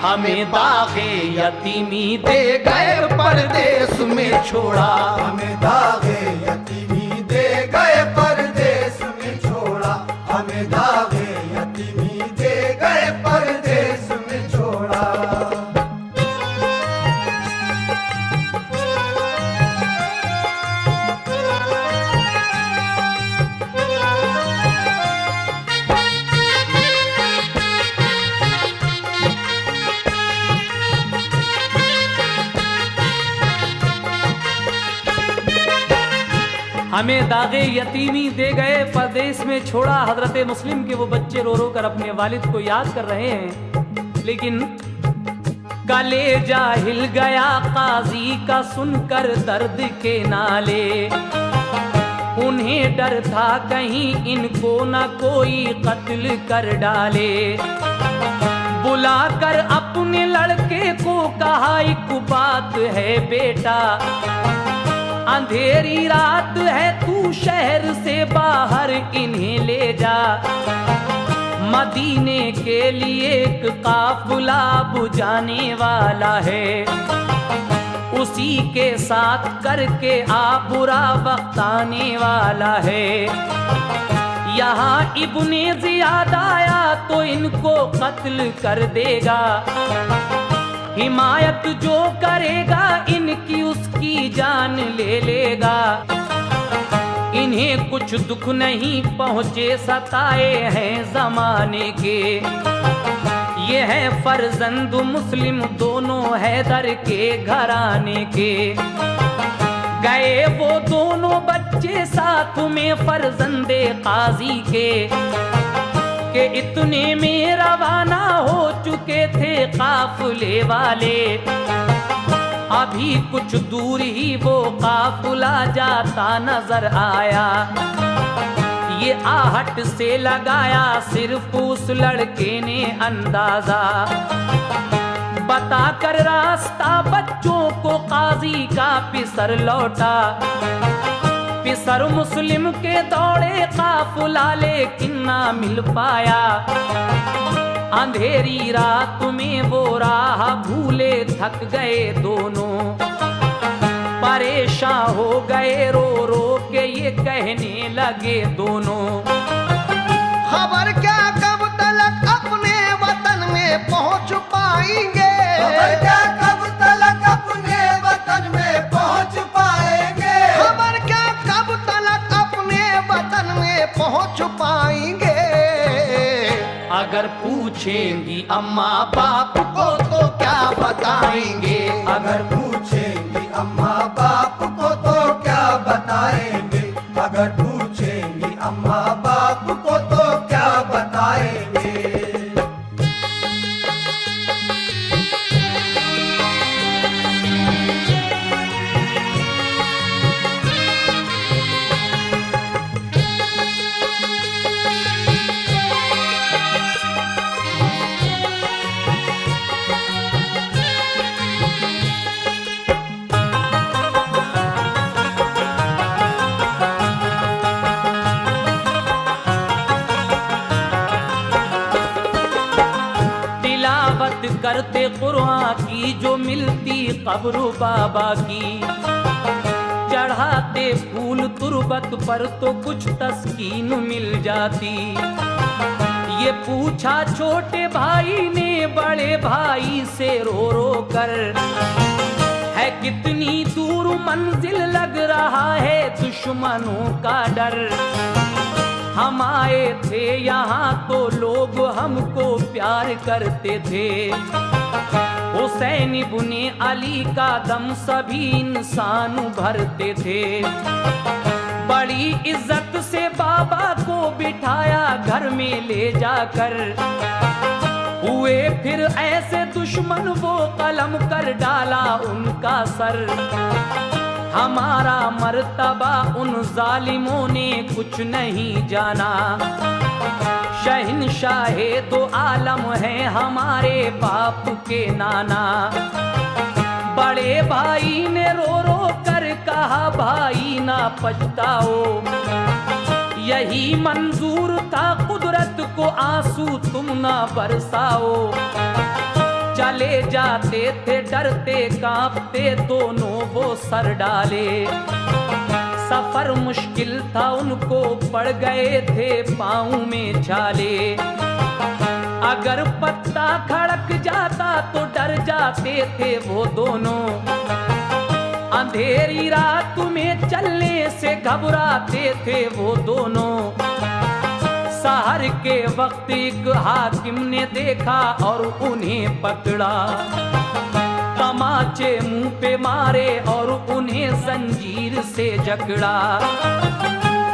हमें दागे यतीमी दे गए परदेश में छोड़ा। हमें दागे यतीमी दे गए परदेश में छोड़ा। हमें दागे यतीमी दे गए परदेश में छोड़ा। हमें दागे यतीमी दे गए परदेश में छोड़ा। हजरत मुस्लिम के वो बच्चे रो रो कर अपने वालिद को याद कर रहे हैं, लेकिन कलेजा हिल गया काजी का सुनकर दर्द के नाले। उन्हें डर था कहीं इनको न कोई कत्ल कर डाले। बुलाकर अपने लड़के को कहा एक बात है बेटा, अंधेरी रात है तू शहर से बाहर इन्हें ले जा। मदीने के लिए एक काफिला बुझाने वाला है, उसी के साथ करके आ बुरा वक्त आने वाला है। यहाँ इब्ने ज़ियाद आया तो इनको कत्ल कर देगा। हिमायत जो करेगा इनकी उसकी जान ले लेगा। इन्हें कुछ दुख नहीं पहुँचे, सताए हैं जमाने के। ये है फर्जंद मुस्लिम दोनों हैदर के घराने के। गए वो दोनों बच्चे साथ में फर्जंदे काजी के, कि इतने में रवाना हो चुके थे काफिले वाले। अभी कुछ दूर ही वो काफिला जाता नजर आया। ये आहट से लगाया सिर्फ उस लड़के ने अंदाजा, बताकर रास्ता बच्चों को काजी का पिसर लौटा। पिसर मुस्लिम के दौड़े काफिला लेकिन ना मिल पाया। अंधेरी रात में वो राह भूले थक गए दोनों, परेशान हो गए रो रो के ये कहने लगे दोनों। खबर क्या कब तलक अपने वतन में पहुंच पाएंगे, खबर क्या कब तलक अपने वतन में पहुंच पाएंगे, खबर क्या कब तलक अपने वतन में पहुंच पाएंगे। अगर पूछेंगी अम्मा बाप को तो क्या बताएंगे, अगर पूछेंगी अम्मा बाप को तो क्या बताएंगे, अगर पूछेंगी अम्मा बाप को तो क्या बताएंगे। करते कुरान की जो मिलती कब्र बाबा की, चढ़ाते फूल तुरबत पर तो कुछ तस्कीन मिल जाती। ये पूछा छोटे भाई ने बड़े भाई से रो रो कर, है कितनी दूर मंजिल लग रहा है दुश्मनों का डर। हम आए थे यहाँ तो लोग हमको प्यार करते थे, हुसैन इब्ने अली का दम सभी इंसान भरते थे। बड़ी इज्जत से बाबा को बिठाया घर में ले जाकर, हुए फिर ऐसे दुश्मन वो कलम कर डाला उनका सर। हमारा मर्तबा उन जालिमों ने कुछ नहीं जाना, शहंशाहे दो आलम हैं हमारे बाप के नाना। बड़े भाई ने रो रो कर कहा भाई ना पछताओ, यही मंजूर था कुदरत को आंसू तुम ना बरसाओ। चले जाते थे डरते कांपते दोनों वो सर डाले, सफर मुश्किल था उनको पड़ गए थे पाँव में छाले। अगर पत्ता खड़क जाता तो डर जाते थे वो दोनों, अंधेरी रात में चलने से घबराते थे वो दोनों। सहर के वक्त एक हाकिम ने देखा और उन्हें पकड़ा, तमाचे मुंह पे मारे और उन्हें जंजीर से जकड़ा।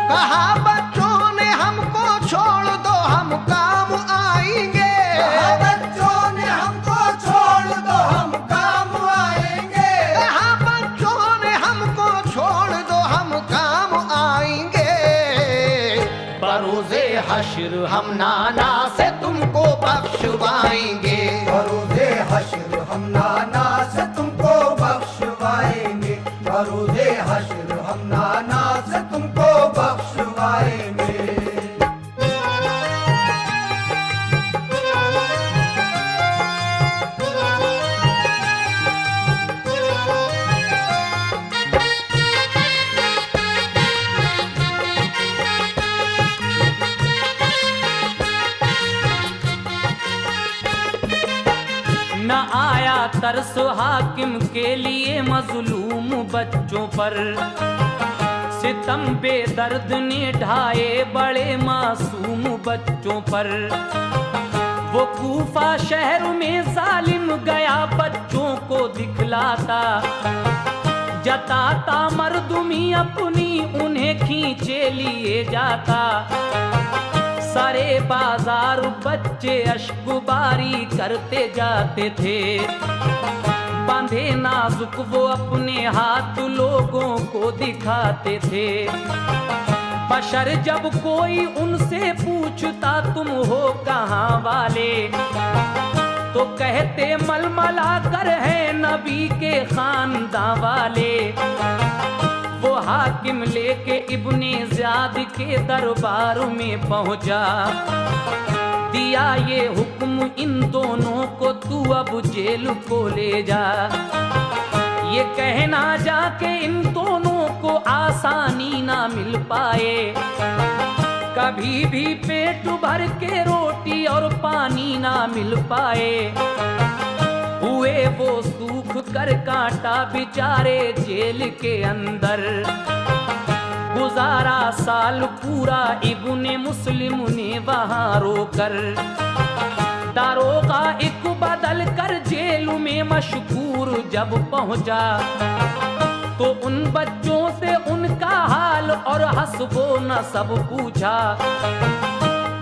कहा बच्चों ने हमको छोड़ दो हम काम आएंगे, कहा बच्चों ने हमको छोड़ दो हम काम आएंगे, कहा बच्चों ने हमको छोड़ दो हम काम आएंगे। बरोज़े हश्र हम नाना से तुमको बख्शवाएंगे, बरोज़े हश्र हम नाना से तुमको बख्शवाएंगे, बरोज़े हश्र हम नाना से तुमको बख्शवाएंगे। न आया तरस हाकिम के लिए मजलूम बच्चों पर, सितम बेदर्द ने ढाए बड़े मासूम बच्चों पर। वो कूफा शहर में जालिम गया बच्चों को दिखलाता, जताता मर्दुमी अपनी उन्हें खींचे लिए जाता। सारे बाजार बच्चे अश्कबारी करते जाते थे, बांधे नाजुक वो अपने हाथ लोगों को दिखाते थे। बशर जब कोई उनसे पूछता तुम हो कहाँ वाले, तो कहते मलमला कर है नबी के खानदान वाले। वो हाकिम लेके इब्ने ज़ियाद के दरबार में पहुंचा, दिया ये हुक्म इन दोनों को तू अब जेल को ले जा। ये कहना जाके इन दोनों को आसानी ना मिल पाए, कभी भी पेट भर के रोटी और पानी ना मिल पाए। हुए वो सूख कर कांटा बेचारे जेल के अंदर, गुजारा साल पूरा इब्ने मुस्लिम ने वहां रोकर। दारोगा एक बदल कर जेल में मशहूर जब पहुंचा, तो उन बच्चों से उनका हाल और हस्बो नसब पूछा।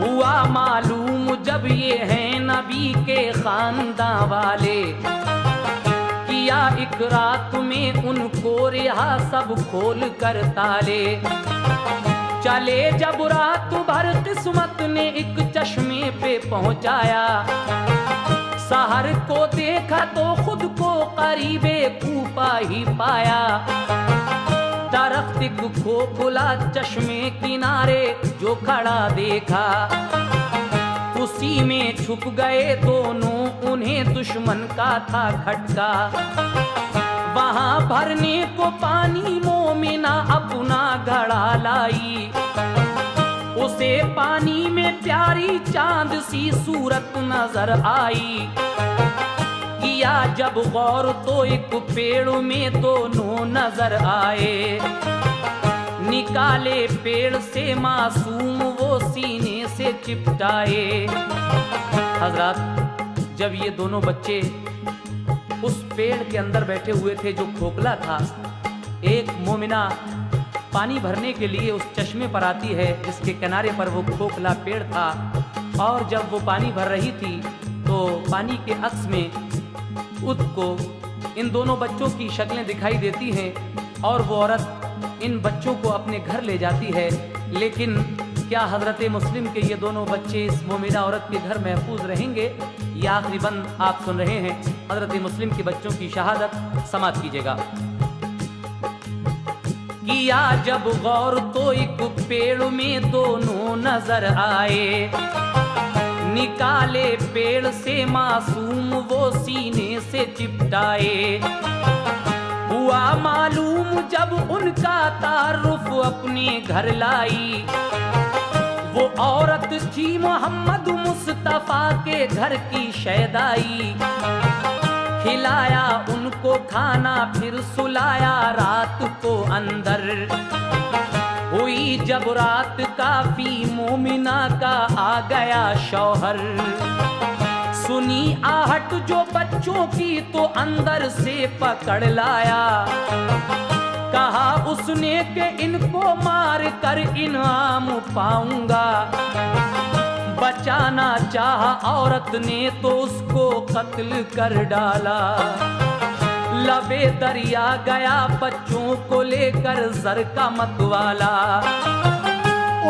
हुआ मालूम जब ये हैं नबी के खानदान वाले, किया एक रात में उनको रिहा सब खोल कर ताले। चले जब रात भर किस्मत ने एक चश्मे पे पहुंचाया, सहर को देखा तो खुद को करीबे कूपा ही पाया। दरख्त खोखला चश्मे किनारे जो खड़ा देखा, उसी में छुप गए दोनों, उन्हें दुश्मन का था खटका। वहां भरने को पानी मोमिना अपना घड़ा लाई, उसे पानी में प्यारी चांद सी सूरत नजर आई। किया जब गौर तो एक पेड़ में दोनों नजर आए, निकाले पेड़ से मासूम वो सीने से चिपटाए। हजरत जब ये दोनों बच्चे उस पेड़ के अंदर बैठे हुए थे जो खोखला था, एक मोमिना पानी भरने के लिए उस चश्मे पर आती है जिसके किनारे पर वो खोखला पेड़ था, और जब वो पानी भर रही थी तो पानी के अक्स में उसको इन दोनों बच्चों की शक्लें दिखाई देती हैं, और वो औरत इन बच्चों को अपने घर ले जाती है। लेकिन क्या हजरत मुस्लिम के ये दोनों बच्चे इस मोमिना औरत के घर महफूज रहेंगे? ये आखिरी बंद आप सुन रहे हैं, हजरत मुस्लिम के बच्चों की शहादत समाप्त कीजिएगा। किया जब गौर तो एक पेड़ में दोनों नजर आए, निकाले पेड़ से मासूम वो सीने से चिपटाए। हुआ मालूम जब उनका तारुफ अपने घर लाई, वो औरत थी मोहम्मद मुस्तफा के घर की शहदाई। खिलाया उनको खाना फिर सुलाया रात को अंदर। हुई जब रात काफी मोमिना का आ गया शौहर, सुनी आहट जो बच्चों की तो अंदर से पकड़ लाया। कहा उसने कि इनको मार कर इनाम पाऊंगा। बचाना चाहा औरत ने तो उसको कत्ल कर डाला। लबे दरिया गया बच्चों को लेकर जर का मतवाला।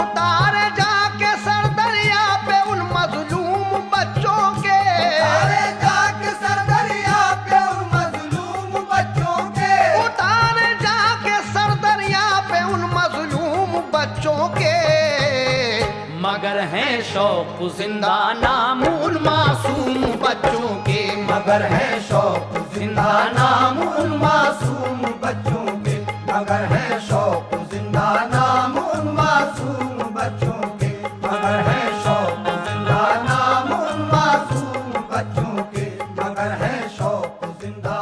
उतारे जाके सर दरिया पे उन मजलूम बच्चों के, उतारे जाके सर दरिया पे उन मजलूम बच्चों के, उतारे जाके सर दरिया पे उन मजलूम बच्चों के। मगर हैं शौक जिंदा नाम उन मासूम बच्चों के, मगर है शौक जिंदा नाम उन मासूम बच्चों के, मगर है शौक जिंदा नाम उन मासूम बच्चों के, मगर है शौक जिंदा नाम उन मासूम बच्चों के, मगर है शौक जिंदा